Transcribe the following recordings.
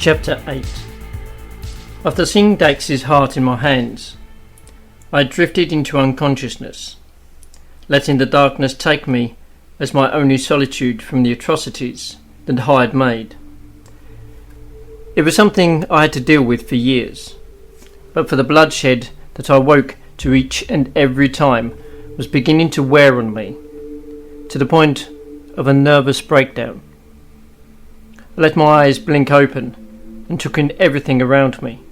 Chapter 8. After seeing Dax's heart in my hands, I drifted into unconsciousness, letting the darkness take me as my only solitude from the atrocities that Hyde made. It was something I had to deal with for years, but for the bloodshed that I woke to each and every time was beginning to wear on me, to the point of a nervous breakdown. I let my eyes blink open and took in everything around me.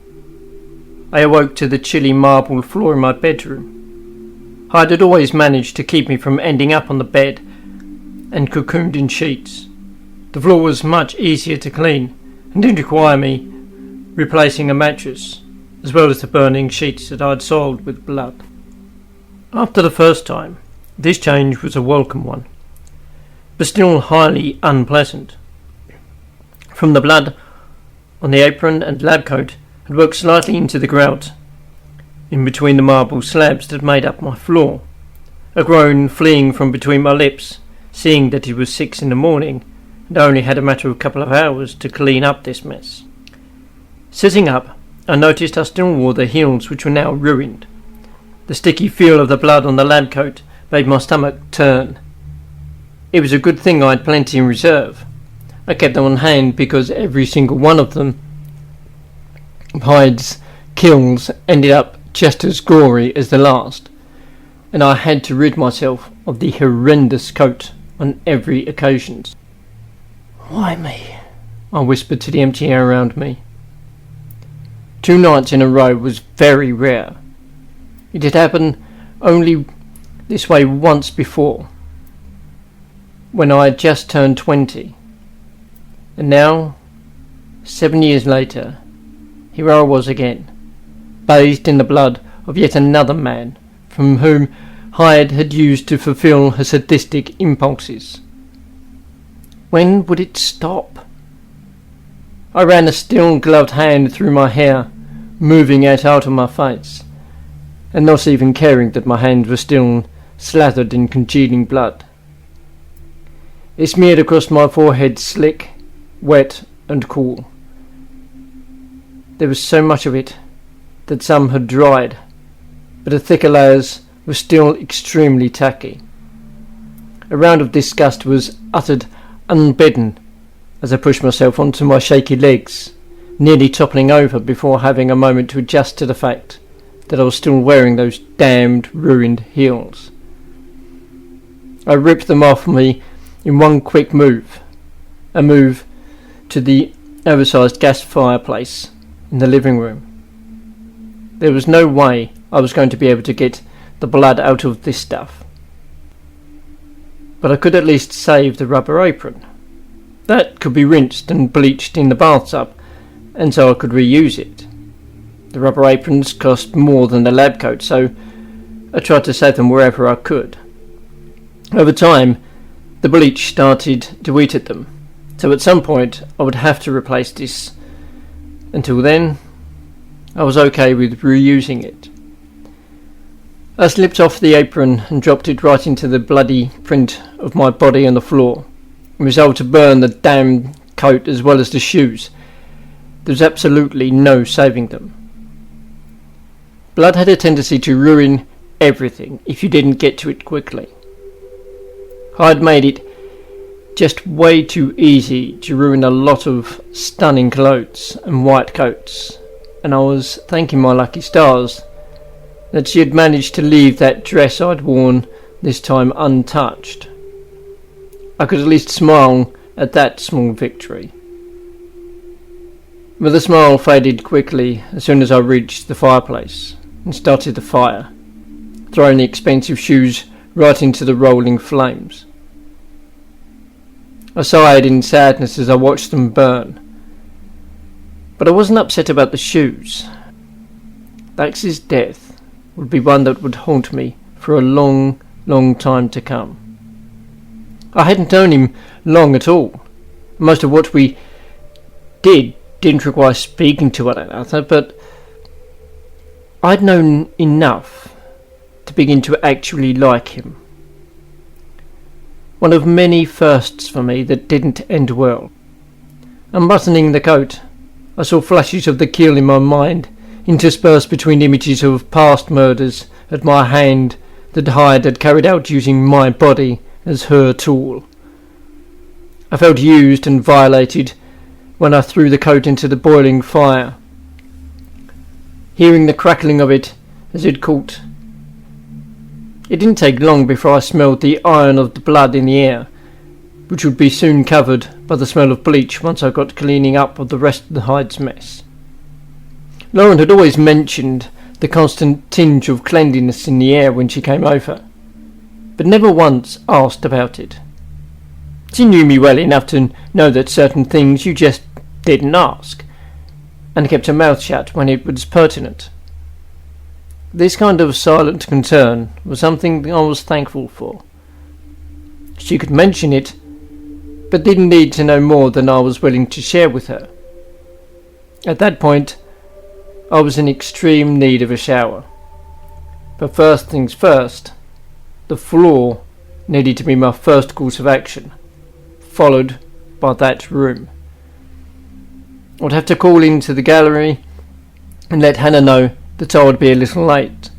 I awoke to the chilly marble floor in my bedroom. Hyde had always managed to keep me from ending up on the bed and cocooned in sheets. The floor was much easier to clean and didn't require me replacing a mattress, as well as the burning sheets that I had soiled with blood. After the first time, this change was a welcome one, but still highly unpleasant. From the blood on the apron and lab coat had worked slightly into the grout in between the marble slabs that made up my floor. A groan fleeing from between my lips, seeing that it was 6 in the morning and I only had a matter of a couple of hours to clean up this mess. Sitting up, I noticed I still wore the heels, which were now ruined. The sticky feel of the blood on the lab coat made my stomach turn. It was a good thing I had plenty in reserve. I kept them on hand because every single one of them, Hyde's kills, ended up just as gory as the last, and I had to rid myself of the horrendous coat on every occasion. "Why me?" I whispered to the empty air around me. 2 nights in a row was very rare. It had happened only this way once before, when I had just turned 20. And now, 7 years later, here I was again, bathed in the blood of yet another man from whom Hyde had used to fulfill her sadistic impulses. When would it stop? I ran a still gloved hand through my hair, moving it out of my face, and not even caring that my hands were still slathered in congealing blood. It smeared across my forehead, slick, wet and cool. There was so much of it that some had dried, but the thicker layers were still extremely tacky. A round of disgust was uttered unbidden as I pushed myself onto my shaky legs, nearly toppling over before having a moment to adjust to the fact that I was still wearing those damned ruined heels. I ripped them off me in one quick move, a move to the oversized gas fireplace in the living room. There was no way I was going to be able to get the blood out of this stuff, but I could at least save the rubber apron. That could be rinsed and bleached in the bathtub, and so I could reuse it. The rubber aprons cost more than the lab coat, so I tried to save them wherever I could. Over time, the bleach started to eat at them, so at some point I would have to replace this. Until then, I was okay with reusing it. I slipped off the apron and dropped it right into the bloody print of my body on the floor, and resolved to burn the damn coat as well as the shoes. There was absolutely no saving them. Blood had a tendency to ruin everything if you didn't get to it quickly. Hyde made it just way too easy to ruin a lot of stunning clothes and white coats, and I was thanking my lucky stars that she had managed to leave that dress I'd worn this time untouched. I could at least smile at that small victory. But the smile faded quickly as soon as I reached the fireplace and started the fire, throwing the expensive shoes right into the rolling flames. I sighed in sadness as I watched them burn, but I wasn't upset about the shoes. Dax's death would be one that would haunt me for a long, long time to come. I hadn't known him long at all. Most of what we didn't require speaking to one another, but I'd known enough to begin to actually like him. One of many firsts for me that didn't end well. Unbuttoning the coat, I saw flashes of the kill in my mind, interspersed between images of past murders at my hand that Hyde had carried out using my body as her tool. I felt used and violated when I threw the coat into the boiling fire. Hearing the crackling of it as it caught, it didn't take long before I smelled the iron of the blood in the air, which would be soon covered by the smell of bleach once I got cleaning up of the rest of the Hyde's mess. Lauren had always mentioned the constant tinge of cleanliness in the air when she came over, but never once asked about it. She knew me well enough to know that certain things you just didn't ask, and kept her mouth shut when it was pertinent. This kind of silent concern was something I was thankful for. She could mention it, but didn't need to know more than I was willing to share with her. At that point, I was in extreme need of a shower. But first things first, the floor needed to be my first course of action, followed by that room. I would have to call into the gallery and let Hannah know that I would be a little late.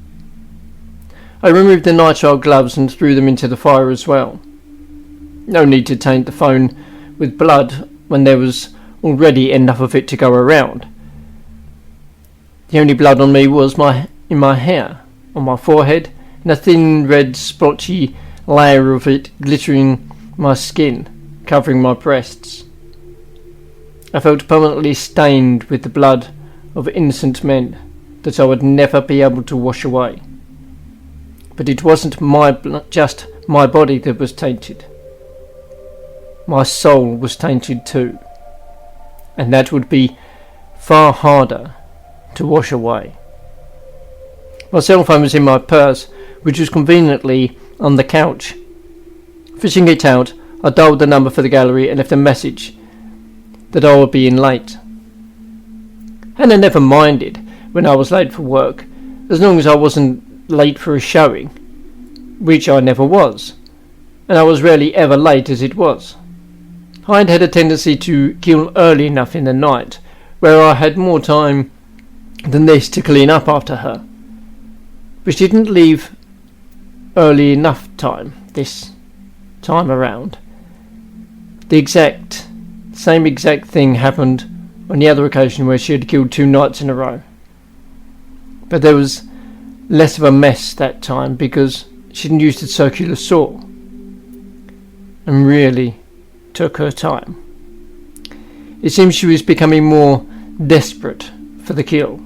I removed the nitrile gloves and threw them into the fire as well. No need to taint the phone with blood when there was already enough of it to go around. The only blood on me was in my hair, on my forehead, and a thin red splotchy layer of it glittering my skin, covering my breasts. I felt permanently stained with the blood of innocent men that I would never be able to wash away. But it wasn't just my body that was tainted. My soul was tainted too, and that would be far harder to wash away. My cell phone was in my purse, which was conveniently on the couch. Fishing it out, I dialed the number for the gallery and left a message that I would be in late. Hannah never minded when I was late for work, as long as I wasn't late for a showing, which I never was, and I was rarely ever late as it was. Hyde had a tendency to kill early enough in the night, where I had more time than this to clean up after her, but she didn't leave early enough time this time around. The same exact thing happened on the other occasion where she had killed 2 nights in a row. But there was less of a mess that time because she didn't use the circular saw and really took her time. It seems she was becoming more desperate for the kill.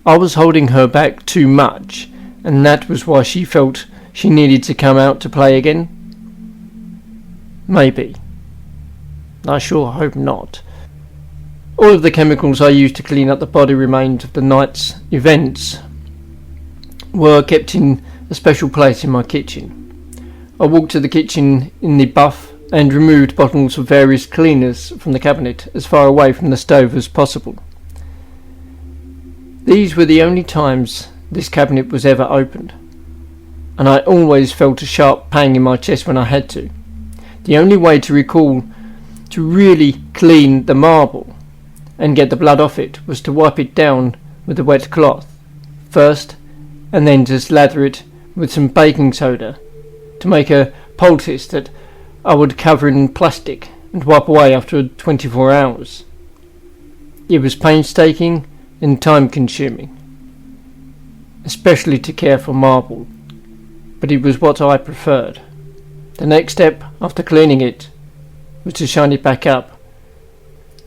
I was holding her back too much, and that was why she felt she needed to come out to play again. Maybe. I sure hope not. All of the chemicals I used to clean up the body remains of the night's events were kept in a special place in my kitchen. I walked to the kitchen in the buff and removed bottles of various cleaners from the cabinet as far away from the stove as possible. These were the only times this cabinet was ever opened, and I always felt a sharp pang in my chest when I had to. The only way to recall to really clean the marble and get the blood off it was to wipe it down with a wet cloth first, and then to slather it with some baking soda to make a poultice that I would cover in plastic and wipe away after 24 hours. It was painstaking and time-consuming, especially to care for marble, but it was what I preferred. The next step after cleaning it was to shine it back up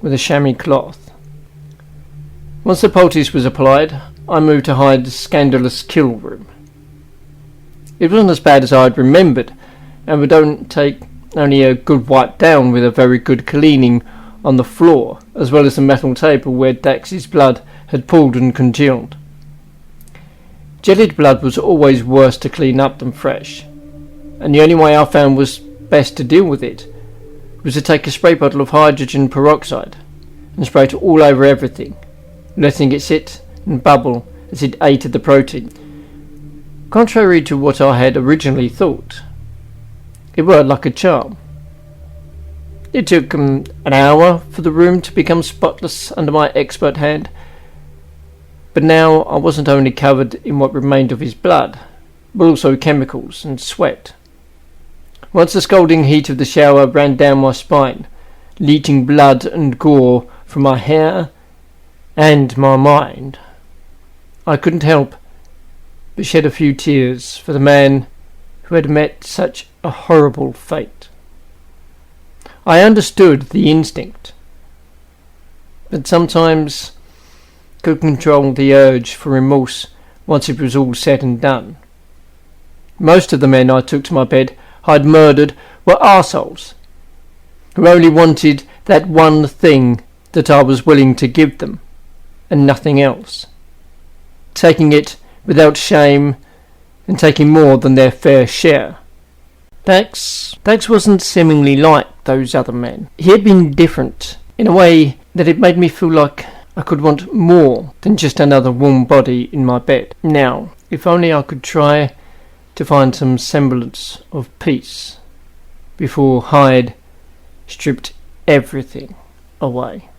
with a chamois cloth. Once the poultice was applied, I moved to Hyde's scandalous kill room. It wasn't as bad as I had remembered, and would take only a good wipe down with a very good cleaning on the floor, as well as the metal table where Dax's blood had pooled and congealed. Jellied blood was always worse to clean up than fresh, and the only way I found was best to deal with it was to take a spray bottle of hydrogen peroxide and spray it all over everything, letting it sit and bubble as it ate at the protein. Contrary to what I had originally thought, it worked like a charm. It took an hour for the room to become spotless under my expert hand, but now I wasn't only covered in what remained of his blood, but also chemicals and sweat. Once the scalding heat of the shower ran down my spine, leaching blood and gore from my hair and my mind, I couldn't help but shed a few tears for the man who had met such a horrible fate. I understood the instinct, but sometimes could control the urge for remorse once it was all said and done. Most of the men I took to my bed I'd murdered were arseholes, who only wanted that one thing that I was willing to give them, and nothing else, taking it without shame and taking more than their fair share. Dax wasn't seemingly like those other men. He had been different in a way that it made me feel like I could want more than just another warm body in my bed. Now, if only I could try to find some semblance of peace before Hyde stripped everything away.